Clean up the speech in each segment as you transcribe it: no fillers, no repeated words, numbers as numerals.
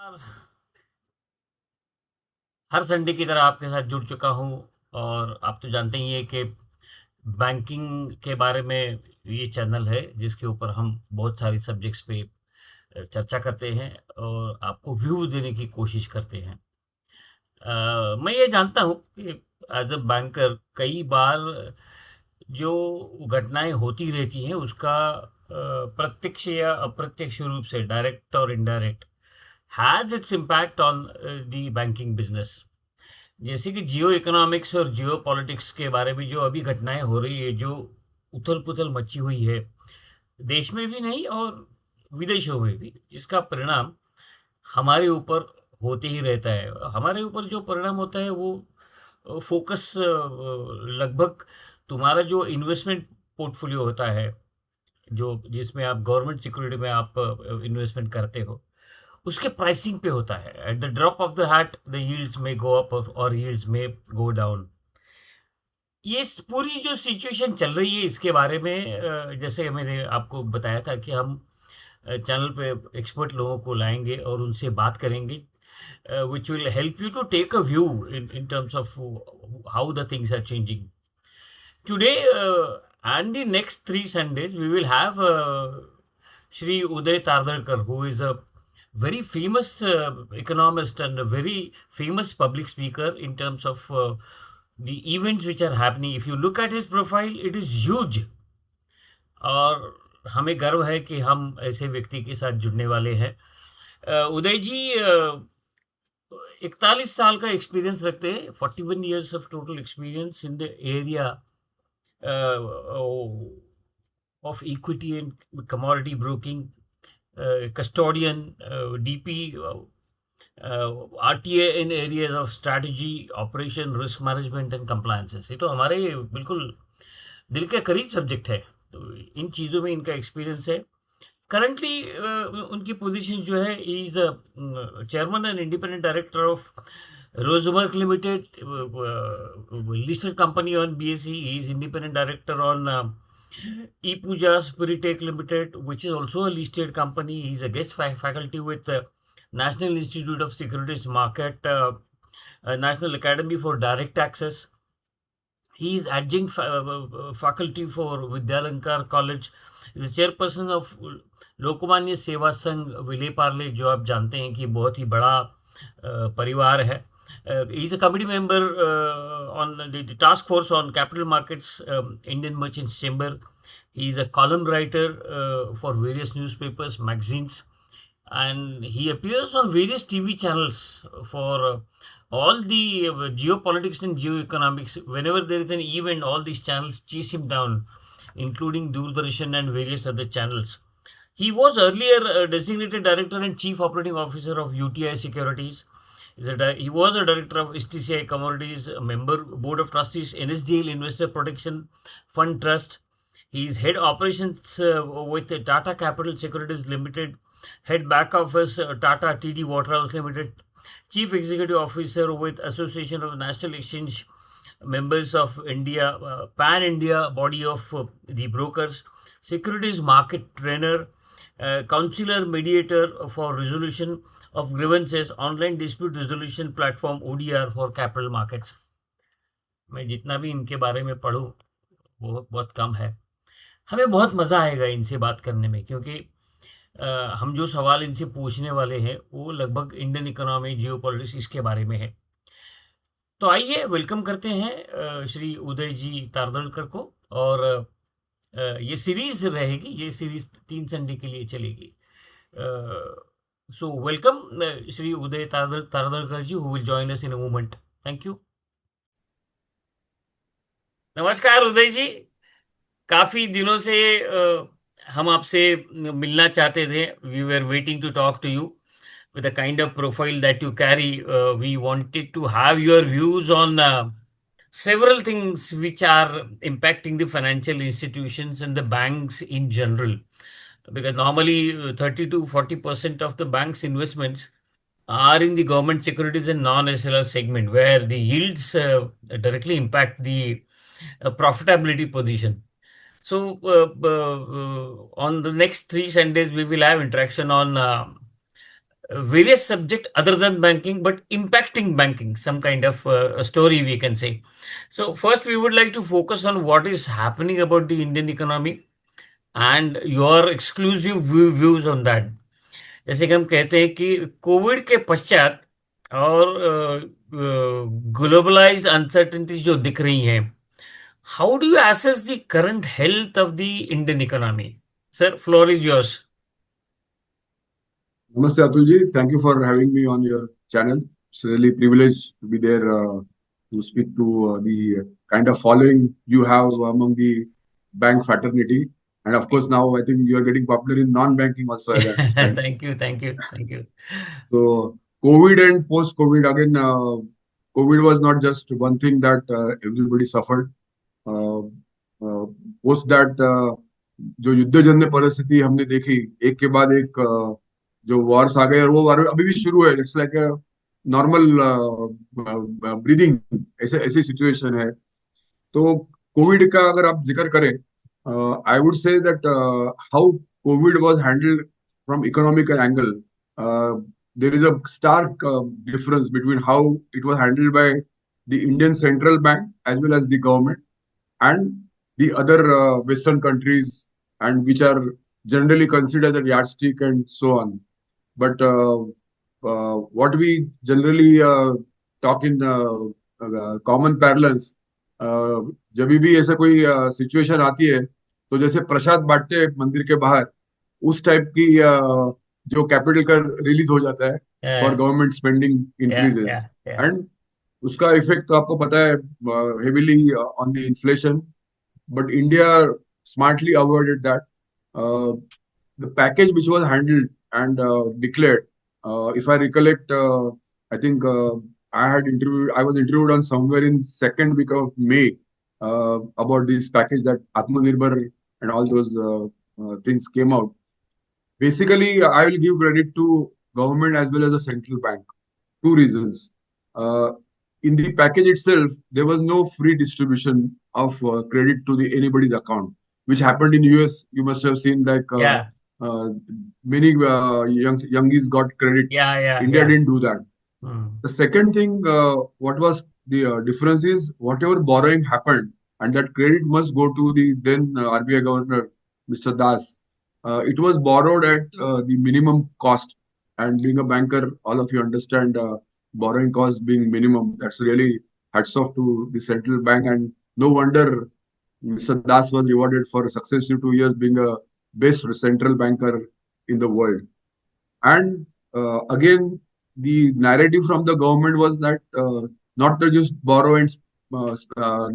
और हर संडे की तरह आपके साथ जुड़ चुका हूँ। और आप तो जानते ही हैं कि बैंकिंग के बारे में ये चैनल है जिसके ऊपर हम बहुत सारी सब्जेक्ट्स पे चर्चा करते हैं और आपको व्यू देने की कोशिश करते हैं। मैं ये जानता हूँ कि एज अ बैंकर कई बार जो घटनाएं होती रहती हैं उसका प्रत्यक्ष या अप्रत्यक्ष रूप से डायरेक्ट और indirect has its impact on the banking business. जैसे कि जियो इकोनॉमिक्स और जियो पॉलिटिक्स के बारे में जो अभी घटनाएं हो रही है, जो उथल पुथल मची हुई है देश में भी नहीं और विदेशों में भी, जिसका परिणाम हमारे ऊपर होते ही रहता है। हमारे ऊपर जो परिणाम होता है वो फोकस लगभग तुम्हारा जो इन्वेस्टमेंट पोर्टफोलियो होता है, जो जिसमें आप गवर्नमेंट सिक्योरिटी में आप इन्वेस्टमेंट करते हो, उसके प्राइसिंग पे होता है। At the drop of the hat the yields में गो अप और यील्ड्स में गो डाउन। ये पूरी जो सिचुएशन चल रही है इसके बारे में जैसे मैंने आपको बताया था कि हम चैनल पे एक्सपर्ट लोगों को लाएंगे और उनसे बात करेंगे, which will help you to take a view in terms of how the things are changing. Today and the next 3 Sundays, we will have Shri Uday Tardalkar, who is a very famous economist and a very famous public speaker in terms of the events which are happening. If you look at his profile, it is huge. और हमें गर्व है कि हम ऐसे व्यक्ति के साथ जुड़ने वाले हैं। उदय जी 41 साल का एक्सपीरियंस रखते हैं, 41 years of total experience in the area of equity and commodity broking, custodian, DP, RTA in areas of strategy, operation, risk management and compliances। ये तो हमारे बिल्कुल दिल के करीब सब्जेक्ट है। तो इन चीज़ों में इनका एक्सपीरियंस है। करंटली उनकी पोजीशन जो है, is chairman and independent director of रोजमर्क limited, listed company on BSE. He is independent director on ePooja Spiritech Limited, which is also a listed company. He is a guest faculty with National Institute of Securities Market, National Academy for Direct Access. He is adjunct faculty for Vidyalankar College. He is the chairperson of Lokmanya सेवा संघ विले पार्ले, जो आप जानते हैं कि बहुत ही बड़ा परिवार है। He is a committee member on the task force on capital markets, Indian merchants chamber. He is a column writer for various newspapers, magazines, and he appears on various TV channels for all the geopolitics and geoeconomics. Whenever there is an event, all these channels chase him down, including Doordarshan and various other channels. He was earlier designated director and chief operating officer of UTI Securities. He was a director of STCI Commodities, a member board of trustees, NSDL Investor Protection Fund Trust. He is head operations with Tata Capital Securities Limited, head back office Tata TD Waterhouse Limited, chief executive officer with Association of National Exchange Members of India, Pan India body of the brokers, securities market trainer, counselor mediator for resolution of grievances, online dispute resolution platform ODR for capital markets। मैं जितना भी इनके बारे में पढ़ूँ वो बहुत कम है। हमें बहुत मज़ा आएगा इनसे बात करने में, क्योंकि हम जो सवाल इनसे पूछने वाले हैं वो लगभग इंडियन इकोनॉमी, जियोपॉलिटिक्स, इसके बारे में है। तो आइए वेलकम करते हैं श्री उदय जी तारदलकर को। और ये सीरीज रहेगी, ये सीरीज 3 संडे के लिए चलेगी। So welcome Shri Uday Tardalkar ji, who will join us in a moment. Thank you. नमस्कार उदय जी। काफी दिनों से हम आपसे मिलना चाहते थे। We were waiting to talk to you with the kind of profile that you carry. We wanted to have your views on several things which are impacting the financial institutions and the banks in general. Because normally 30 to 40% of the bank's investments are in the government securities and non-SLR segment, where the yields directly impact the profitability position. So, on the next 3 Sundays, we will have interaction on various subject other than banking, but impacting banking, some kind of a story we can say. So first, we would like to focus on what is happening about the Indian economy and your exclusive views on that. जैसे कि हम कहते हैं कि Covid के पश्चात और globalised uncertainties जो दिख रही हैं, how do you assess the current health of the Indian economy? Sir, floor is yours. Namaste, Atulji. Thank you for having me on your channel. It's really a privilege to be there to speak to the kind of following you have among the bank fraternity. And of course, now I think you are getting popular in non-banking also, as I understand. Thank you, thank you, thank you. So, COVID and post-COVID, again, COVID was not just one thing that everybody suffered. Post that जो युद्धजन्य परिस्थिति हमने देखी, एक के बाद एक जो Wars आ गए, और वो वार अभी भी शुरू है. इट्स लाइक नॉर्मल ब्रीदिंग, ऐसे ऐसी सिचुएशन है. तो कोविड का अगर आप जिक्र करें, I would say that how Covid was handled from economical angle, there is a stark difference between how it was handled by the Indian Central Bank as well as the government and the other Western countries, and which are generally considered a yardstick and so on. But what we generally talk in common parlance, जब भी ऐसा कोई situation आती है, तो जैसे प्रसाद बांटते हैं मंदिर के बाहर, उस टाइप की जो कैपिटल का रिलीज हो जाता है for government spending increases, and उसका इफेक्ट तो आपको पता है heavily on the inflation. But India smartly avoided that. The package which was handled and declared, if I recollect, I think I was interviewed on somewhere in second week of May about this package that Atmanirbhar and all those things came out. Basically, I will give credit to government as well as the central bank. Two reasons. Uh, in the package itself, there was no free distribution of credit to the anybody's account, which happened in US. You must have seen like many youngies got credit. India didn't do that. The second thing, what was the difference is whatever borrowing happened, and that credit must go to the then RBI governor, Mr. Das. It was borrowed at the minimum cost. And being a banker, all of you understand borrowing cost being minimum. That's really hats off to the central bank, and no wonder Mr. Das was rewarded for successive 2 years being a best central banker in the world. And again, the narrative from the government was that not to just borrow and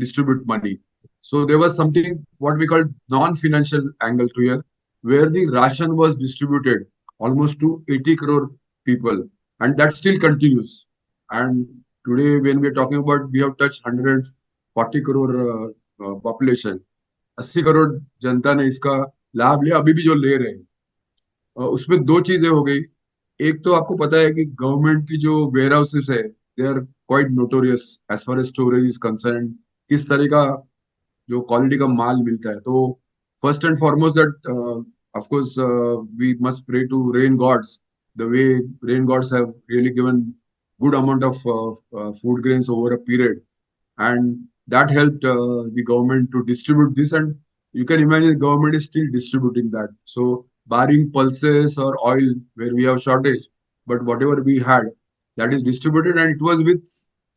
distribute money. So there was something what we call non-financial angle to here, where the ration was distributed almost to 80 crore people, and that still continues. And today, when we are talking about, we have touched 140 crore population. 80 crore जनता ने इसका लाभ लिया, अभी भी जो ले रहे हैं. उसमें दो चीजें हो गई. एक तो आपको पता है कि गवर्नमेंट की जो वेयर हाउसेस है, they are quite notorious as far as storage is concerned. किस तरह का जो क्वालिटी का माल मिलता है. तो first and foremost that of course we must pray to rain gods, the way rain gods have really given good amount of food grains over a period, and that helped the government to distribute this. And you can imagine the government is still distributing that. So barring pulses or oil where we have shortage, but whatever we had, that is distributed, and it was with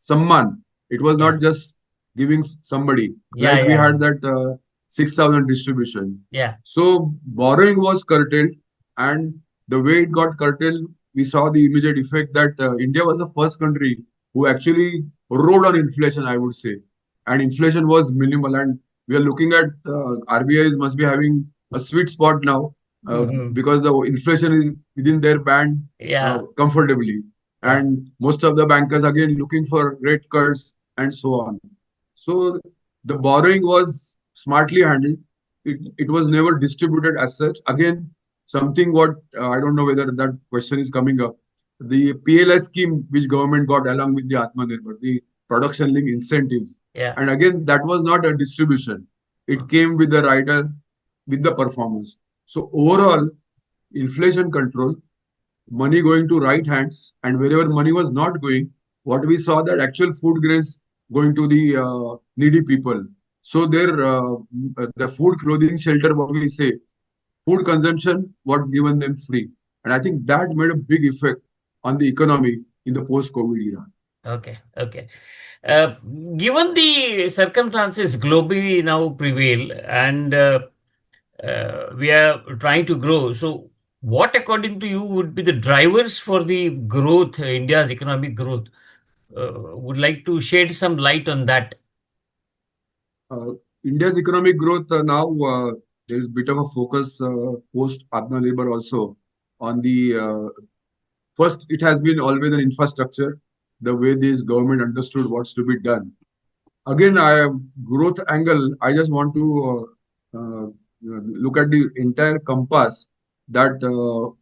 Samman. It was not just giving somebody, like we had that 6,000 distribution. So borrowing was curtailed, and the way it got curtailed, we saw the immediate effect that India was the first country who actually rode on inflation, I would say. And inflation was minimal, and we are looking at RBI must be having a sweet spot now, because the inflation is within their band comfortably. And most of the bankers again looking for rate cuts and so on. So the borrowing was smartly handled. It was never distributed as such. Again, something what I don't know whether that question is coming up. The PLI scheme which government got along with the Atmanirbhar, the production link incentives. And again, that was not a distribution. It came with the rider, with the performance. So overall, inflation control, money going to right hands, and wherever money was not going, what we saw that actual food grains going to the needy people. So their the food, clothing, shelter, what we say, food consumption, what given them free, and I think that made a big effect on the economy in the post-COVID era. Okay, okay. Uh, Given the circumstances globally now prevail, and we are trying to grow, so what, according to you, would be the drivers for the growth, India's economic growth? Would like to shed some light on that. Uh, India's economic growth now there is bit of a focus post Atmanirbhar also on the first. It has been always an infrastructure, the way this government understood what's to be done. Again, I growth angle. I just want to look at the entire compass that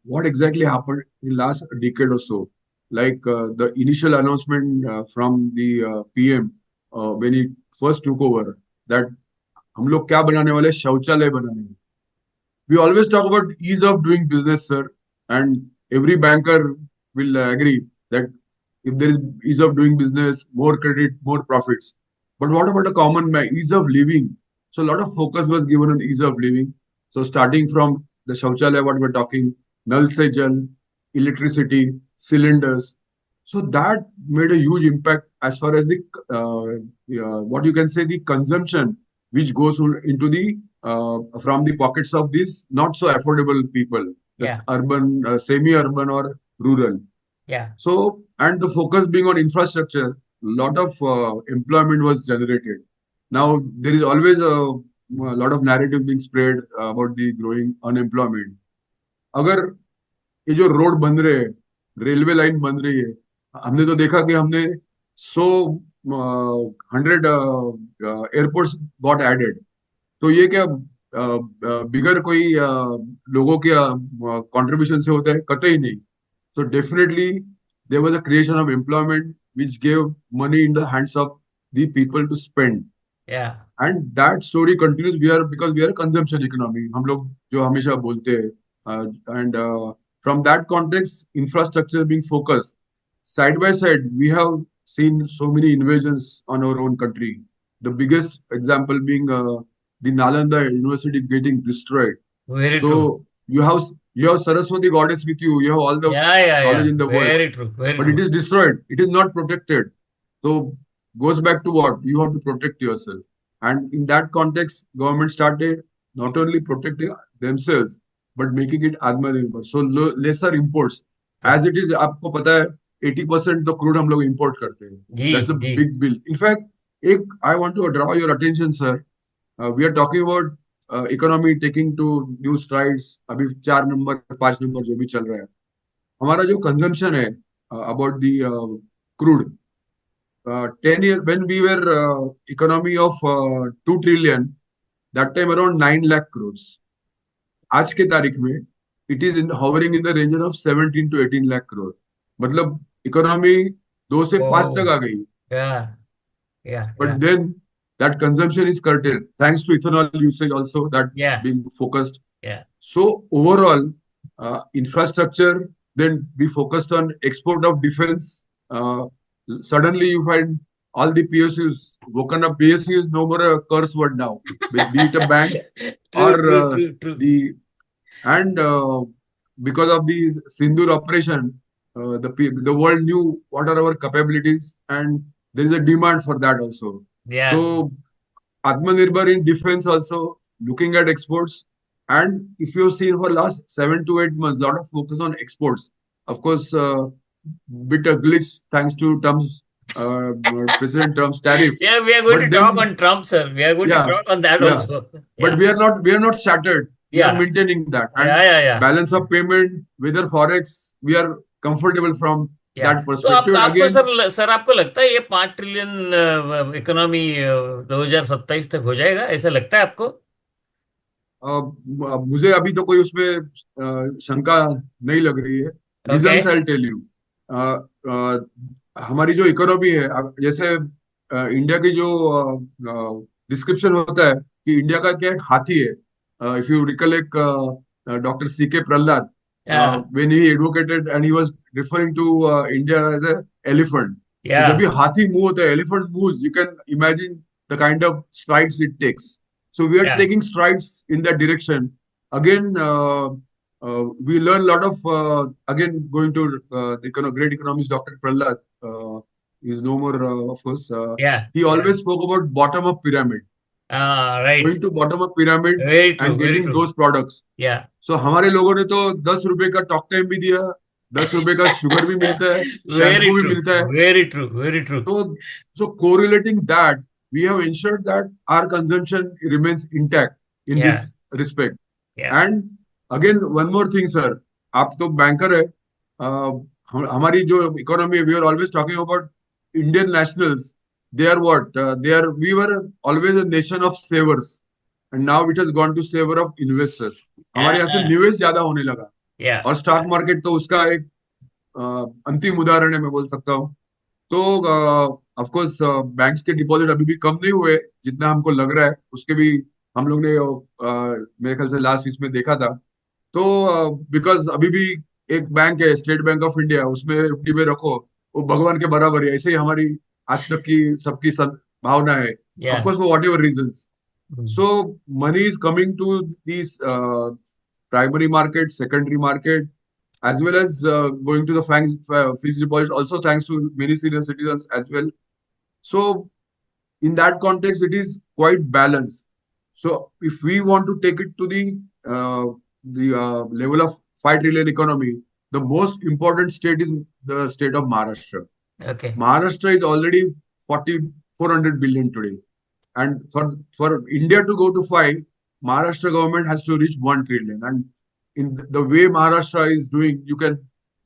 what exactly happened in last decade or so. Like the initial announcement from the PM when he first took over that हम लोग क्या बनाने वाले हैं? शौचालय बनाने वाले. We always talk about ease of doing business, sir, and every banker will agree that if there is ease of doing business, more credit, more profits. But what about a common man? Ease of living. So a lot of focus was given on ease of living. So starting from the Shauchalaya, what we're talking, Nal Se Jal, electricity, cylinders. So that made a huge impact as far as the what you can say the consumption which goes into the from the pockets of these not so affordable people, this Yeah, urban, semi-urban or rural. yeah, So, and the focus being on infrastructure, lot of employment was generated. Now, there is always a lot of narrative being spread about the growing unemployment. अगर ये जो road बन रहे हैं, railway line बन रही है, हमने तो देखा कि हमने 100 100 एयरपोर्ट्स गॉट एडेड. तो ये क्या बिगर कोई लोगों के कंट्रीब्यूशन से होता है? कतई नहीं. So definitely there was a creation of employment which gave money in the hands of the people to spend. yeah, And that story continues. We are because we are a consumption economy. हम लोग जो हमेशा बोलते हैं. And from that context, infrastructure being focused side by side, we have seen so many invasions on our own country. The biggest example being the Nalanda University getting destroyed. very true. So you have Saraswati goddess with you. You have all the Yeah, yeah, knowledge yeah. in the world, Very true, very but it true. is destroyed. It is not protected. So goes back to what you have to protect yourself. And in that context, government started not only protecting themselves but making it आत्मनिर्भर. So lesser imports. Yeah. As it is, आपको पता है 80% तो crude हम लोग import करते हैं. जी, That's a जी. big bill. In fact, एक I want to draw your attention, sir. We are talking about economy taking to new strides. अभी 4 नंबर 5 नंबर जो भी चल रहा है, हमारा जो कंजम्पशन है about the crude 10 years when we were economy of 2 trillion, that time around 9 lakh crores. आज के तारीख में it is in hovering in the range of 17 to 18 lakh crore. मतलब इकोनॉमी 2 से 5 तक Oh, आ गई. yeah, yeah, yeah, But then that consumption is curtailed thanks to ethanol usage also that yeah, being focused. yeah, So overall, infrastructure, then we focused on export of defense. Suddenly you find all the PSUs woken up. PSU is no more a curse word now, be it a banks or true, true, true, true. the and because of the Sindur operation, the world knew what are our capabilities, and there is a demand for that also. Yeah, So Atmanirbhar in defense also looking at exports. And if you've seen for last 7 to 8 months, lot of focus on exports. Of course, bit of glitch thanks to Trump's President Trump's tariff. yeah. We are going to But talk then, on Trump, sir. We are going to yeah, talk on that yeah. also. But Yeah, we are not shattered. We are yeah, maintaining that. yeah, And yeah, yeah, balance of payment, whether forex, we are comfortable from yeah. that तो perspective. And आपको again, sir आपको लगता है ये 5 trillion economy 2027 तक हो जाएगा, ऐसा लगता है आपको? मुझे अभी तो कोई उसमें शंका नहीं लग रही है. Okay. Reasons I tell you. हमारी जो इकोनॉमी है जैसे इंडिया की जो डिस्क्रिप्शन होता है कि इंडिया का क्या एक हाथी है. If you recollect doctor C K Prahalad, Yeah, when he advocated and he was referring to India as a elephant. तो जब yeah, भी हाथी मूव होता है, elephant moves, you can imagine the kind of strides it takes. So we are yeah. taking strides in that direction. Again, we learn a lot of, again, going to the great economist, Dr. Prahlad, is no more, of course. Yeah, He yeah. always spoke about bottom-up pyramid, Right. going to bottom-up pyramid Very true, and very getting true. those products. Yeah. सो हमारे लोगों ने तो 10 रुपए का talk time भी दिया, 10 रुपए का शुगर भी मिलता है, शैम्पू Very भी true, मिलता है. very true, very true. तो correlating that, we have ensured that our consumption remains intact in Yeah, this respect. yeah. And again, one more thing, sir. आप तो बैंकर है. हमारी जो इकोनॉमी है, we are always talking about Indian nationals. They are what? We were always a nation of savers, and now it has gone to saver of investors. हमारे यहाँ से Uh, निवेश ज्यादा होने लगा. yeah, और स्टॉक मार्केट तो उसका एक अंतिम उदाहरण है, मैं बोल सकता हूँ. तो ऑफ कोर्स बैंक्स के डिपॉजिट अभी भी कम नहीं हुए जितना हमको लग रहा है. उसके भी हम लोग ने मेरे ख्याल से लास्ट इसमें देखा था. तो बिकॉज अभी भी एक बैंक है, स्टेट बैंक ऑफ इंडिया, उसमें एफडी में रखो, वो भगवान के बराबर है. ऐसे ही हमारी आज तक की सबकी भावना है. Of yeah. Course, for what ever reasons. Mm. So money is coming to these primary market, secondary market, as well as going to the fixed deposit. Also, thanks to many senior citizens as well. So in that context, it is quite balanced. So if we want to take it to the level of 5 trillion economy, the most important state is the state of Maharashtra. Okay. Maharashtra is already 400 billion today. And for India to go to 5, Maharashtra government has to reach 1 trillion. And in the way Maharashtra is doing, you can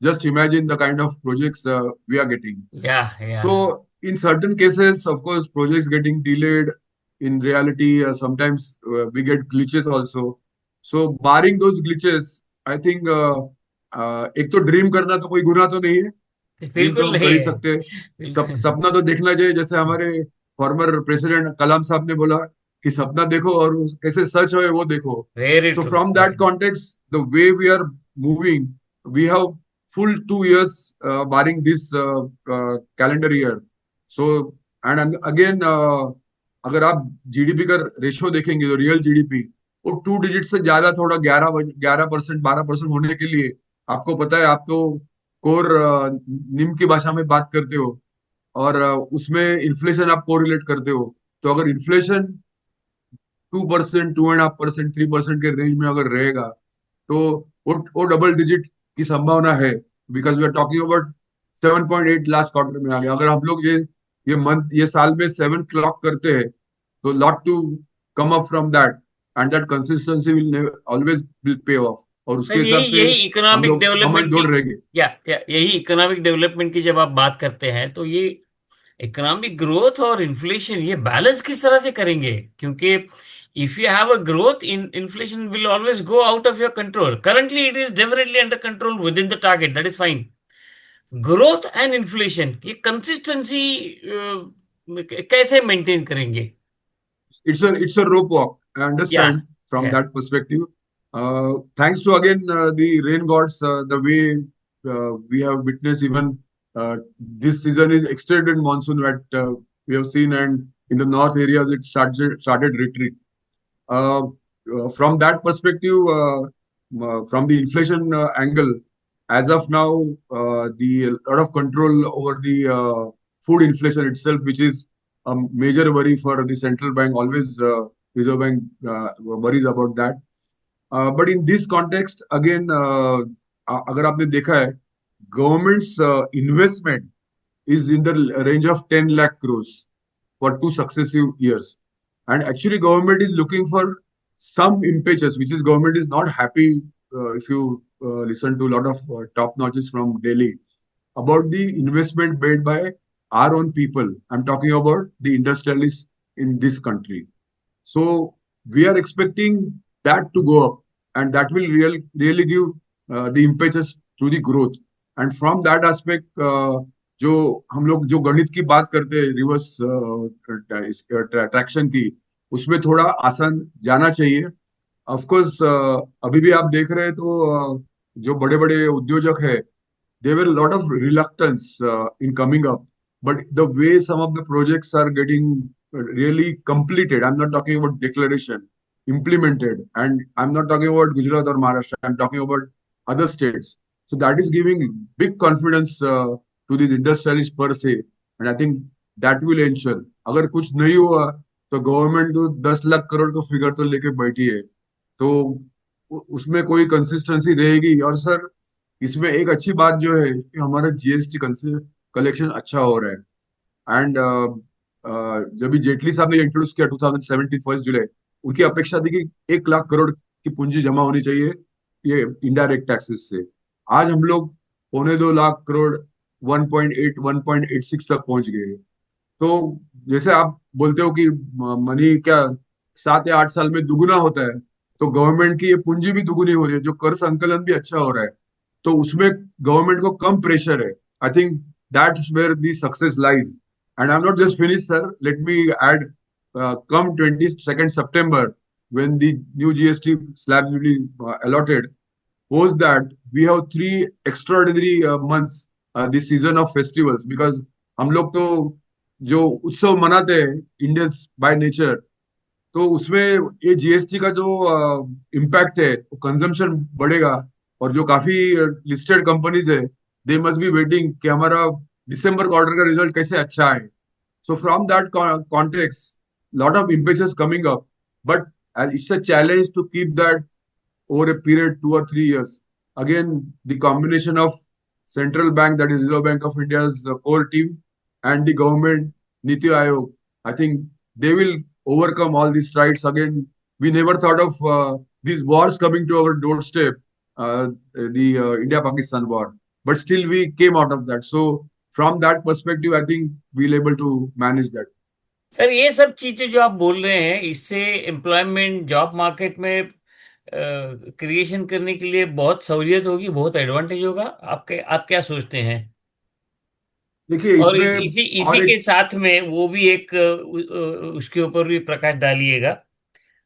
just imagine the kind of projects we are getting. Yeah, yeah. So in certain cases, of course, projects getting delayed. In reality, sometimes we get glitches also. So barring those glitches, I think एक तो dream करना तो कोई गुनाह तो नहीं है. Dream तो बिल्कुल हम कर नहीं ही है. सकते हैं. बिल्कुल. सपना तो देखना चाहिए, जैसे हमारे फॉर्मर प्रेसिडेंट कलाम साहब ने बोला कि सपना देखो और कैसे सच है वो देखो. Very So true. from that context, the way we are moving, we have full 2 years barring this calendar year. So and again, अगर आप जीडीपी का रेशियो देखेंगे तो रियल जीडीपी वो 2 डिजिट से ज्यादा, थोड़ा 11% 12% होने के लिए, आपको पता है, आप तो कोर निम की भाषा में बात करते हो और उसमें इन्फ्लेशन आप कोरिलेट करते हो. तो अगर इन्फ्लेशन 2%, 2.5%, 3% के रेंज में अगर रहेगा तो वो डबल डिजिट की संभावना है. Because we are talking about 7.8 last quarter में आ गया. अगर हम लोग ये साल में 7 क्लॉक करते हैं तो lot to come up from that, and that consistency will always will pay off. और उसके सर, हिसाब यही से यही हम इकोनॉमिक लोग कमल डेवलपमेंट की. दौड़ रहेंगे. या यही इकोनॉमिक डेवलपमेंट की जब आप बात करते हैं तो ये इकोनॉमिक ग्रोथ और इन्फ्लेशन ये बैलेंस किस तरह से करेंगे? क्योंकि if you have a growth, in inflation will always go out of your control. Currently it is definitely under control with in the target, that is fine. Growth and inflation ये consistency कैसे maintain करेंगे? It's a rope walk. I या, understand from या. that perspective. Thanks to again the rain gods, the way we have witnessed even this season is extended monsoon that we have seen, and in the north areas it started retreat. Uh, from that perspective, from the inflation angle, as of now, the lot of control over the food inflation itself, which is a major worry for the central bank. Always, Reserve Bank worries about that. But in this context, again, अगर आपने देखा है, government's investment is in the range of 10 lakh crores for 2 successive years. And actually, government is looking for some impetus, which is government is not happy. If you listen to a lot of top notches from Delhi about the investment made by our own people. I'm talking about the industrialists in this country. So we are expecting that to go up, and that will really give the impetus to the growth. And from that aspect, जो हम लोग जो गणित की बात करते हैं, reverse traction की, उसमें थोड़ा आसान जाना चाहिए. ऑफ कोर्स अभी भी आप देख रहे हैं तो जो बड़े बड़े उद्योजक है, there were a lot of reluctance in coming up, but the way some of the projects are getting really completed, I'm not talking about declaration, implemented, and I'm not talking about Gujarat or Maharashtra, I'm talking about other states. So that is giving big confidence to these industrialists per se, and I think that will ensure, अगर कुछ नहीं हुआ तो government तो 10 लाख करोड़ का figure तो लेके बैठी है, तो उसमें कोई कंसिस्टेंसी रहेगी। और सर, इसमें एक अच्छी बात जो है कि हमारा जीएसटी कलेक्शन अच्छा हो रहा है। एंड जब भी जेटली साहब ने इंट्रोड्यूस किया 2017 1 जुलाई, उनकी अपेक्षा थी कि 1 लाख करोड़ की पूंजी जमा होनी चाहिए ये इनडायरेक्ट टैक्सेस से। आज हम लोग 1.25 लाख करोड़ 1.8 1.86 तक पहुंच गए। तो जैसे आप बोलते हो कि मनी क्या 7 या 8 साल में दुगुना होता है, तो गवर्नमेंट की ये पूंजी भी दुगुनी हो रही है, जो कर संकलन भी अच्छा हो रहा है, तो उसमें गवर्नमेंट को कम प्रेशर है। I think that's where the success lies. And I am not just finish sir, let me add, come 22nd September, when the new GST slab will be allotted, post that we have 3 extraordinary months, this season of festivals, because हम लोग तो जो उत्सव मनाते हैं Indians by nature, तो उसमें ये जीएसटी का जो इम्पैक्ट है, वो कंजम्पशन बढ़ेगा। और जो काफी लिस्टेड कंपनीज है, दे मस्ट बी वेटिंग कि हमारा दिसंबर क्वार्टर का रिजल्ट कैसे अच्छा है। So from that context, lot of impetus coming up, but it's a challenge to keep that over a period 2 or 3 years. Again, the combination of central bank, that is Reserve Bank of India's core team, and the government, Niti Aayog, I think they will overcome all these strides. Again, we never thought of these wars coming to our doorstep, the India-Pakistan war, but still we came out of that. So from that perspective, I think we'll able to manage that. Sir ये सब चीजें जो आप बोल रहे हैं, इससे employment job market में क्रिएशन करने के लिए बहुत सहूलियत होगी, बहुत एडवांटेज होगा। आप क्या सोचते हैं? देखिए और इसमें इसी इसी और के एक, साथ में वो भी एक उसके ऊपर भी प्रकाश डालिएगा,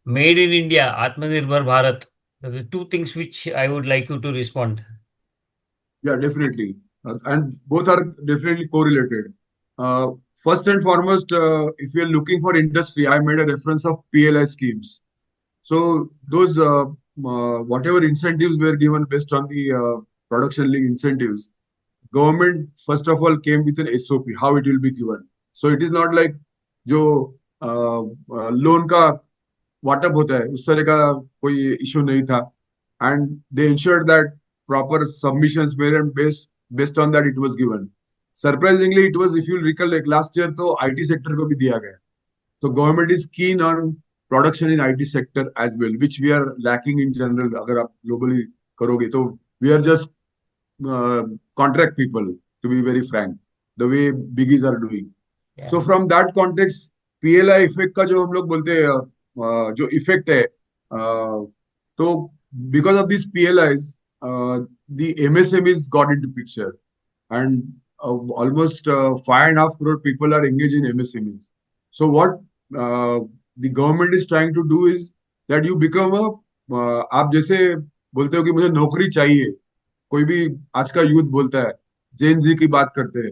मेड इन इंडिया, आत्मनिर्भर Bharat, two things which I would like you to respond. yeah, definitely, and both are definitely correlated. Uh, First and foremost, if you're looking for industry, I made a reference of PLI schemes. So those whatever incentives were given based on the production link incentives, government first of all came with an SOP how it will be given. So it is not like जो loan का वाटअप होता है उस तरह का कोई issue नहीं था। And they ensured that proper submissions were based on that it was given. Surprisingly it was, if you recall, like last year तो आईटी सेक्टर को भी दिया गया। तो government is keen on production in IT sector as well, which we are lacking in general. अगर आप globally करोगे तो we are just contract people, to be very frank, the way biggies are doing. So from that context, PLI effect का जो हम लोग बोलते हैं, जो इफेक्ट है, तो because of these PLIs, the MSMEs got into picture, and almost 5.5 crore people are engaged in MSMEs. So what the government is trying to do is that you become a, आप जैसे बोलते हो कि मुझे नौकरी चाहिए, कोई भी आज का यूथ बोलता है, जेन जी की बात करते हैं,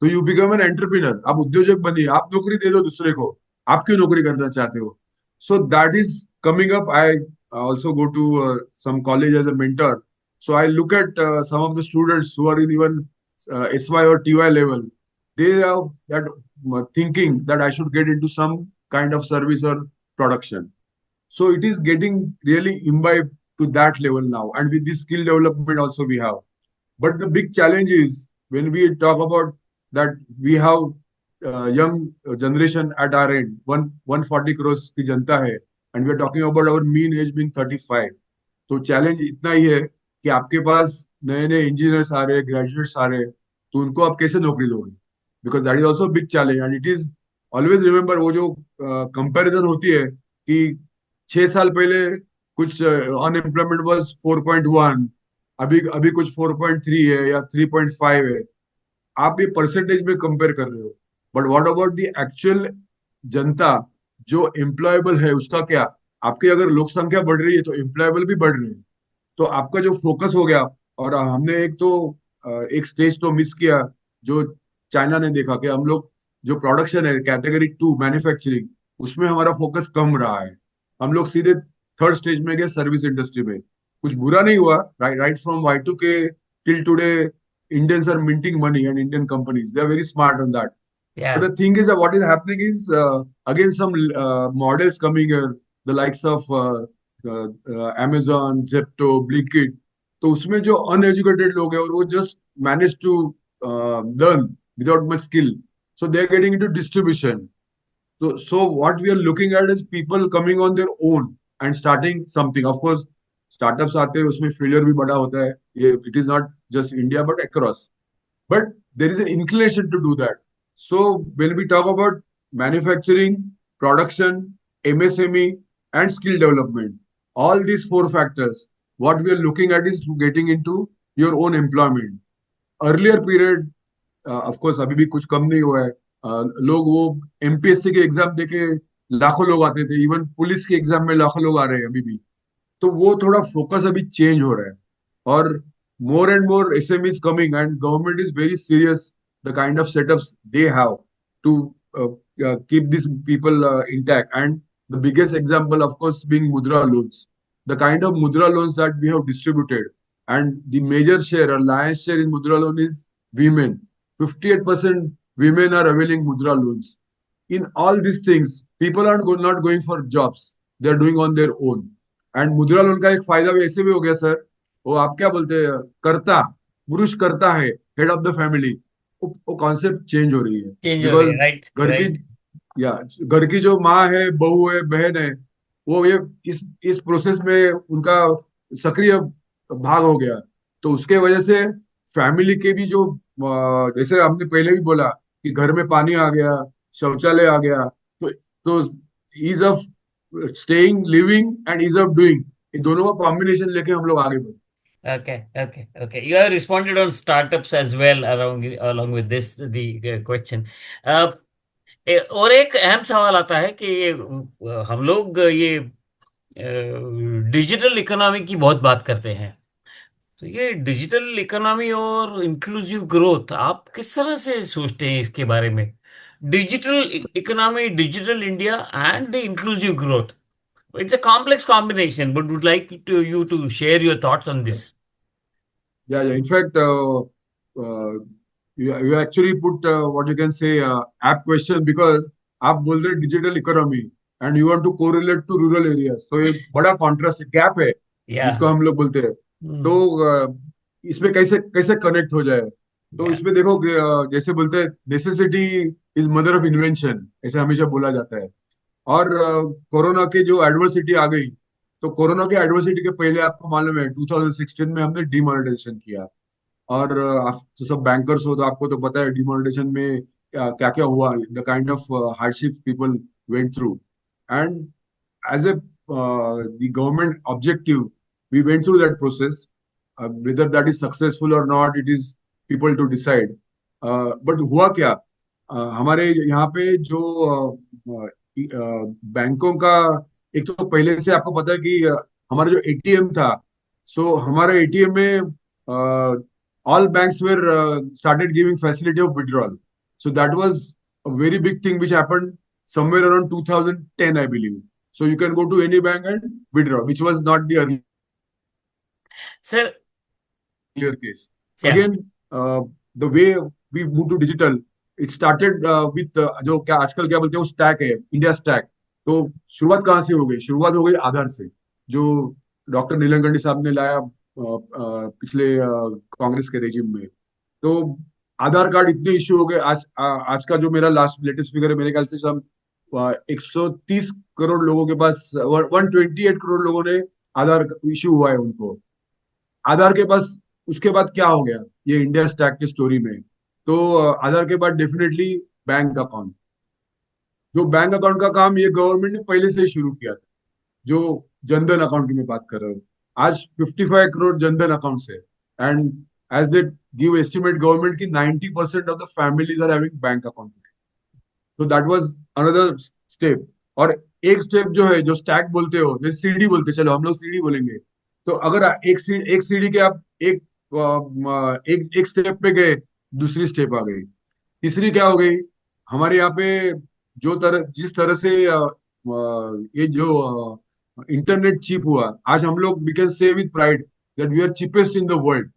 तो यू बिकम एन एंटरप्रेन्योर, आप उद्योजक बनिए, आप नौकरी दे दो दूसरे को, आप क्यों नौकरी करना चाहते हो। So that is coming up. I also go to some college as a mentor, so I look at some of the students who are in even SY or TY level. They have that thinking that I should get into some kind of service or production. So it is getting really imbibed to that level now, and with this skill development also we have. But the big challenge is when we talk about that we have young generation at our end, 140 crores की जनता है, and we are talking about our mean age being 35. तो challenge इतना ही है कि आपके पास नए नए engineers आ रहे हैं, ग्रेजुएट्स आ रहे हैं, तो उनको आप कैसे नौकरी दोगे, because that is also big challenge. And it is always remember, वो जो कंपैरिजन होती है कि 6 साल पहले कुछ अनएम्प्लॉयमेंट वाज 4.1, अभी अभी कुछ 4.3 है या 3.5 है। आप ये परसेंटेज में कंपेयर कर रहे हो, but what about the actual जनता जो एम्प्लॉयबल है, उसका क्या। आपकी अगर लोक संख्या बढ़ रही है तो एम्प्लॉयबल भी बढ़ रहे हैं, तो आपका जो फोकस हो गया और हमने एक स्टेज तो मिस किया, जो चाइना ने देखा कि हम लोग जो प्रोडक्शन है कैटेगरी 2 मैन्युफैक्चरिंग, उसमें हमारा फोकस कम रहा है। हम लोग सीधे थर्ड स्टेज में गए, सर्विस इंडस्ट्री में। कुछ बुरा नहीं हुआ, right from Y2K till today Indians are minting money and Indian companies they are very smart on that. But Yeah. the thing is that what is happening is again some models coming here, the likes of Amazon, Zepto, Blinkit. तो उसमें जो uneducated लोग हैं और वो just manage to learn without much skill, so they are getting into distribution. So what we are looking at is people coming on their own and starting something. Of course, startups आते हैं उसमें failure भी बड़ा होता है. ये it is not just India but across. But there is an inclination to do that. So when we talk about manufacturing, production, MSME, and skill development, all these four factors, what we are looking at is getting into your own employment. Earlier period, of course अभी भी कुछ कम नहीं हुआ है। लोग वो MPSC के exam देके लाखों लोग आते थे, इवन पुलिस के एग्जाम में लाखों लोग आ रहे हैं अभी भी। तो वो थोड़ा फोकस अभी चेंज हो रहा है, और more and more SMEs coming, and government is very serious the kind of setups they have to keep these people intact. And the biggest example of course being Mudra loans, the kind of Mudra loans that we have distributed, and the major share or lion's share in Mudra loan is women. 58% women are availing Mudra loans. In all these things, people are not going for jobs, they are doing on their own. And मुद्रा loan का एक फायदा भी ऐसे भी हो गया sir, वो आप क्या बोलते हैं, कर्ता, पुरुष कर्ता है, हेड ऑफ द फैमिली, वो कॉन्सेप्ट चेंज हो रही है। चेंज हो रही है, बिकॉज राइट घर की, राइट। या घर की जो माँ है, बहू है, बहन है, वो ये इस प्रोसेस में उनका सक्रिय भाग हो गया। तो उसके वजह से फैमिली के भी जो जैसे आपने पहले भी बोला कि घर में पानी आ गया, शौचालय आ गया, तो ease of staying, living and ease of doing, इन दोनों का कॉम्बिनेशन लेके हम लोग आगे बढ़े। Okay, okay, okay. You have responded on startups as well along with this the question. Uh, और एक अहम सवाल आता है कि हम लोग ये डिजिटल इकोनॉमी की बहुत बात करते हैं। तो ये डिजिटल इकोनॉमी और इंक्लूसिव ग्रोथ आप किस तरह से सोचते हैं इसके बारे में? Digital economy, digital India and the inclusive growth, it's a complex combination, but would like you to share your thoughts on this. Yeah. In fact, you actually put what you can say app question, because आप बोल रहे digital economy and you want to correlate to rural areas, तो ये बड़ा contrast gap है जिसको Yeah. हम लोग बोलते हैं। तो Hmm. इसमें कैसे कैसे कनेक्ट हो जाए, तो Yeah. इसमें देखो कि, जैसे बोलते हैं necessity is mother of invention, ऐसे हमेशा बोला जाता है। और कोरोना के जो एडवर्सिटी आ गई, तो कोरोना के एडवर्सिटी के पहले आपको मालूम है 2016 में हमने डिमोनेटाइजेशन किया। और आप तो सब बैंकर्स हो तो आपको तो पता है डिमोनेटाइजेशन में क्या क्या हुआ, the kind of hardship people went through. And as a the government objective, we went through that process, whether that is successful और not, it is people to decide. But हुआ क्या, हमारे यहाँ पे जो बैंकों का, एक तो पहले से आपको पता है कि हमारा जो एटीएम था, सो हमारे एटीएम में all banks were started giving facility of withdrawal. So that was a very big thing which happened somewhere around 2010, I believe. So you can go to any bank and withdraw, which was not the Sir, earlier case. yeah. Again, the way we move to digital, it started with जो क्या आजकल क्या बोलते हैं वो stack है, India stack. तो शुरुआत कहाँ से हो गई, शुरुआत हो गई आधार से, जो डॉक्टर नीलकंठी साहब ने लाया पिछले कांग्रेस के रेजिम में। तो आधार कार्ड इतने इश्यू हो गए, आज का जो मेरा लास्ट लेटेस्ट फिगर है, मेरे ख्याल से सब 130 करोड़ लोगों के पास, 128 करोड़ लोगों ने आधार इश्यू हुआ है उनको आधार के पास। उसके बाद क्या हो गया ये इंडिया स्टैक की स्टोरी में, तो आधार के बाद डेफिनेटली बैंक अकाउंट। जो बैंक अकाउंट का काम ये गवर्नमेंट ने पहले से ही शुरू किया था, जो जनधन अकाउंट की मैं बात कर रहा हूँ। आज 55 करोड़ जनधन अकाउंट्स है, and as they give estimate government की 90% of the families are having bank account. तो दैट वाज अनदर स्टेप। और एक स्टेप जो है, जो स्टैक बोलते हो, जैसे सीडी बोलते, चलो हम लोग सीडी बोलेंगे। तो अगर एक सीडी के आप एक एक एक स्टेप पे गए, दूसरी स्टेप आ गई, तीसरी क्या हो गई, हमारे यहाँ पे जिस तरह से ये जो इंटरनेट चीप हुआ, आज हम लोग we can say with pride that we are cheapest in the world.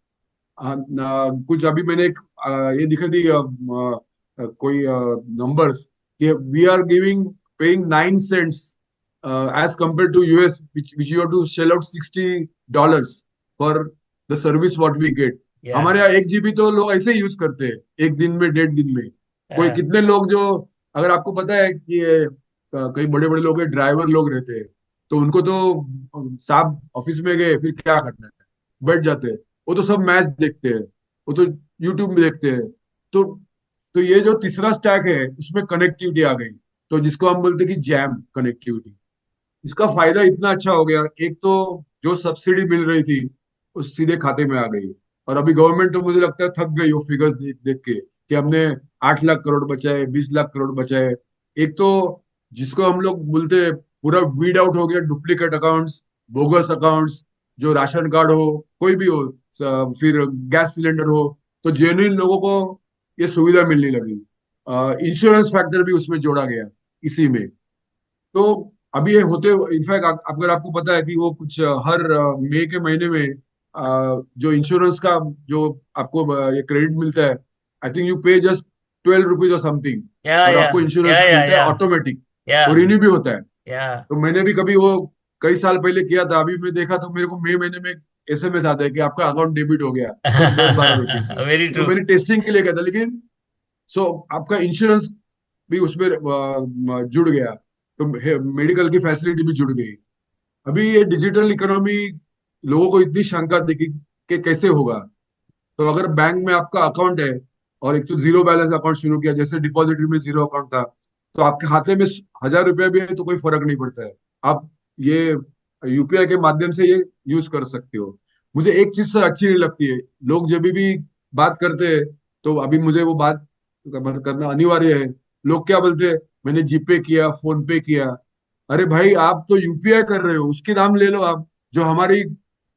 कुछ अभी मैंने एक ये दिखा दी कोई नंबर्स कि we are giving paying 9 cents as compare to US which you have to shell out $60 for the service what we get. या हमारे यहाँ 1 GB तो लोग ऐसे ही यूज करते हैं, एक दिन में, 1.5 दिन में। कोई या कितने लोग जो, अगर आपको पता है कि कई बड़े बड़े लोग हैं, ड्राइवर लोग रहते हैं, तो उनको तो साहब ऑफिस में गए फिर क्या करना है, बैठ जाते हैं। वो तो सब मैच देखते हैं, वो तो यूट्यूब में देखते हैं। तो तो ये जो तीसरा स्टैक है उसमें कनेक्टिविटी आ गई, तो जिसको हम बोलते हैं कि जैम कनेक्टिविटी। इसका फायदा इतना अच्छा हो गया, एक तो जो सब्सिडी मिल रही थी वो सीधे खाते में आ गई। और अभी गवर्नमेंट तो मुझे लगता है थक गई वो फिगर्स देख देख के कि हमने 8 लाख करोड़ बचाए, 20 लाख करोड़ बचाए। एक तो जिसको हम लोग बोलते हैं पूरा वीड आउट हो गया, डुप्लीकेट अकाउंट्स, बोगस अकाउंट्स, जो राशन कार्ड हो, कोई भी हो, फिर गैस सिलेंडर हो, तो जेन्युइन लोगों को ये सुविधा मिलने लगी। इंश्योरेंस फैक्टर भी उसमें जोड़ा गया इसी में। तो अभी ये होते, इनफैक्ट अगर आपको पता है कि वो कुछ हर मई के महीने में जो इंश्योरेंस का जो आपको ये क्रेडिट मिलता है, आई थिंक यू पे जस्ट ₹12 और समथिंग, या और या आपको इंश्योरेंस या भी या मिलता है या ऑटोमेटिक, या और रिन्यू भी होता है। या तो मैंने भी कभी वो कई साल पहले किया था, अभी मैं देखा तो मेरे को मई महीने में SMS आता है कि आपका अकाउंट डेबिट हो गया कुछ 10-12 रुपए से। वेरी तो ट्रू। मैंने टेस्टिंग के लिए किया था, लेकिन सो आपका इंश्योरेंस भी उसमें जुड़ गया, तो मेडिकल की फैसिलिटी भी जुड़ गई। अभी ये डिजिटल इकोनॉमी, लोगों को इतनी शंका थी कि कैसे होगा। तो अगर बैंक में आपका अकाउंट है, और एक तो जीरो बैलेंस अकाउंट शुरू किया, जैसे डिपॉजिटरी में जीरो अकाउंट था, तो आपके खाते में 1000 रुपया भी है तो कोई फर्क नहीं पड़ता है। आप ये यूपीआई के माध्यम से ये यूज कर सकते हो। मुझे एक चीज से अच्छी नहीं लगती है, लोग जब भी बात करते हैं, तो अभी मुझे वो बात करना अनिवार्य है। लोग क्या बोलते हैं, मैंने जीपे किया, फोन पे किया। अरे भाई, आप तो यूपीआई कर रहे हो, उसके नाम ले लो आप। जो हमारी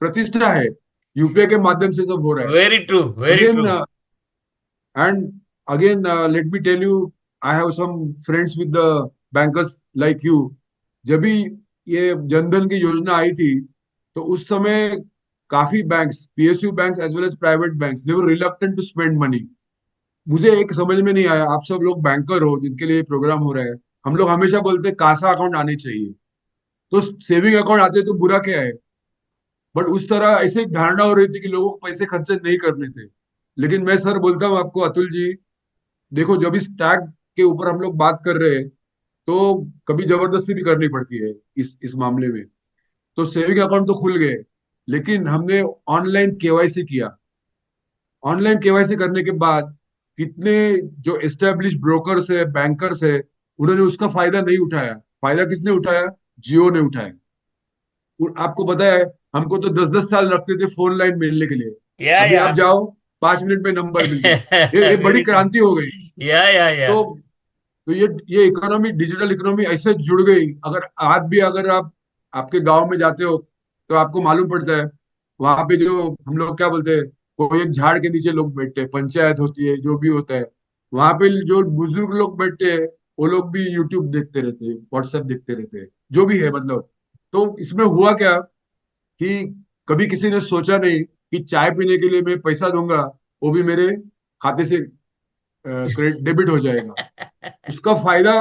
प्रतिष्ठा है, यूपीआई के माध्यम से सब हो रहा है। Very true, very again, true. and again, let me tell you, I have some friends with the bankers like you. जब भी ये जनधन की योजना आई थी, तो उस समय काफी banks, PSU banks as well as private banks, they were reluctant to spend money. मुझे एक समझ में नहीं आया, आप सब लोग बैंकर हो जिनके लिए प्रोग्राम हो रहा है, हम लोग हमेशा बोलते हैं कासा अकाउंट आने चाहिए, तो सेविंग अकाउंट आते तो बुरा क्या है। बट उस तरह ऐसे एक धारणा हो रही थी कि लोगों को पैसे खर्चे नहीं करने थे। लेकिन मैं सर बोलता हूँ आपको, अतुल जी, देखो जब इस टैग के ऊपर हम लोग बात कर रहे हैं, तो कभी जबरदस्ती भी करनी पड़ती है इस मामले में। तो सेविंग अकाउंट तो खुल गए, लेकिन हमने ऑनलाइन केवाईसी किया। ऑनलाइन केवाईसी करने के बाद कितने जो एस्टेब्लिश ब्रोकर्स है, बैंकर्स है, उन्होंने उसका फायदा नहीं उठाया। फायदा किसने उठाया? जियो ने उठाया। और आपको पता है, हमको तो 10-10 साल लगते थे फोन लाइन मिलने के लिए। अभी या आप जाओ, 5 मिनट में नंबर मिल गया। ये बड़ी वेरी ट्रू। क्रांति हो गई। या तो तो ये इकोनॉमी, डिजिटल इकोनॉमी ऐसे जुड़ गई। अगर आज भी अगर आप आपके गांव में जाते हो, तो आपको मालूम पड़ता है, वहां पे जो हम लोग क्या बोलते हैं, कोई एक झाड़ के नीचे लोग बैठते हैं, पंचायत होती है, जो भी होता है, वहां पे जो बुजुर्ग लोग बैठते हैं, वो लोग भी यूट्यूब देखते रहते हैं, व्हाट्सएप देखते रहते हैं, जो भी है मतलब। तो इसमें हुआ क्या कि कभी किसी ने सोचा नहीं कि चाय पीने के लिए मैं पैसा दूंगा, वो भी मेरे खाते से क्रेडिट डेबिट हो जाएगा। उसका फायदा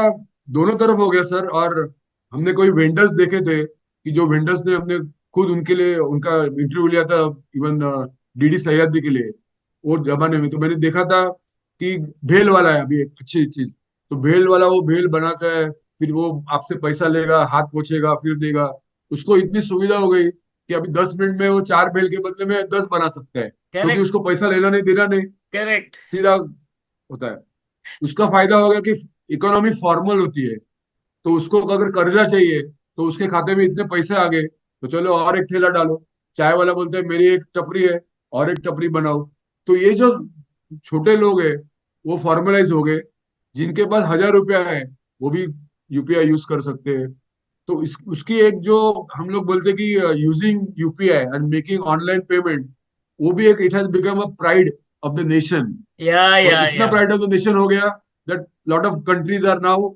दोनों तरफ हो गया सर। और हमने कोई वेंडर्स देखे थे कि जो वेंडर्स ने, हमने खुद उनके लिए उनका इंटरव्यू लिया था, इवन डीडी सह्याद्री के लिए, वो जमाने में। तो मैंने देखा था कि भेल वाला है अभी एक अच्छी चीज, तो भेल वाला वो भेल बनाता है, फिर वो आपसे पैसा लेगा, हाथ पोछेगा, फिर देगा। उसको इतनी सुविधा हो गई कि अभी 10 मिनट में वो 4 भेल के बदले में 10 बना सकता है, क्योंकि करेक्ट, उसको पैसा लेना नहीं, देना नहीं, करेक्ट। सीधा होता है। उसका फायदा हो गया कि इकोनॉमी फॉर्मल होती है, तो उसको अगर कर्जा चाहिए, तो उसके खाते में इतने पैसे आ गए, तो चलो और एक ठेला डालो। चाय वाला बोलते हैं मेरी एक टपरी है, और एक टपरी बनाओ। तो ये जो छोटे लोग हैं, वो फॉर्मलाइज हो गए। जिनके पास 1000 रुपया है, वो भी यूपीआई यूज कर सकते हैं। तो उसकी एक जो हम लोग बोलते हैं कि using UPI and making online payment, वो भी एक, it has become a pride of the nation, Yeah, और yeah, इतना yeah. Pride of the nation हो गया that lot of countries are now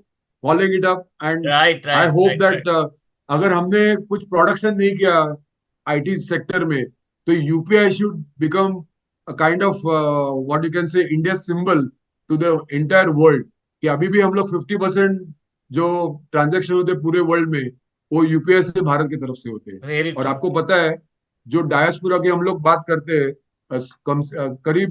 following it up, and Right, I right, hope right, right. That अगर हमने कुछ production नहीं किया IT sector में, तो UPI should become a kind of what you can say India symbol to the entire world, कि अभी भी हम लोग 50% जो ट्रांजेक्शन होते हैं पूरे वर्ल्ड में, वो यूपीआई से भारत की तरफ से होते हैं। Very और true. आपको पता है, जो डायस्पोरा की हम लोग बात करते हैं, करीब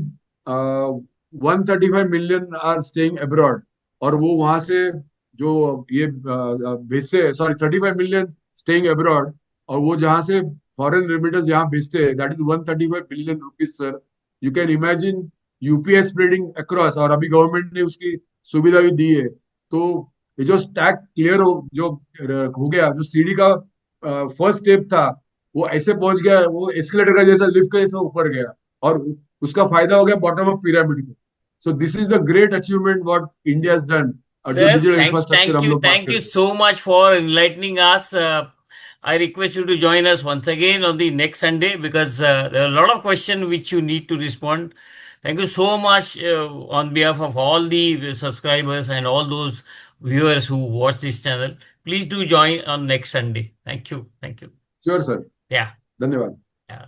135 मिलियन आर स्टेइंग अब्रॉड, और वो वहां से जो ये भेजते हैं, सॉरी 35 मिलियन स्टेइंग अब्रॉड, और वो जहां से फॉरेन रेमिटेंस यहाँ भेजते हैं, that is 135 billion rupees sir. You can imagine UPI spreading across, और अभी गवर्नमेंट ने उसकी सुविधा भी दी है। तो ये जो स्टैक क्लियर हो गया, जो सीढ़ी का फर्स्ट स्टेप था, वो ऐसे पहुंच गया, वो एस्केलेटर का जैसा, लिफ्ट का जैसा ऊपर गया, और उसका फायदा हो गया बॉटम ऑफ पिरामिड को। So this is the great achievement what India has done, और जो Sir, digital thank infrastructure thank हम you लोग बात thank you करते हैं। so much for enlightening us. I request you to join us once again on the next Sunday, because there are a lot of questions which you need to respond. Thank you so much on behalf of all the subscribers and all those viewers who watch this channel. Please do join on next Sunday. Thank you. Thank you. Sure sir, Yeah. धन्यवाद। Yeah.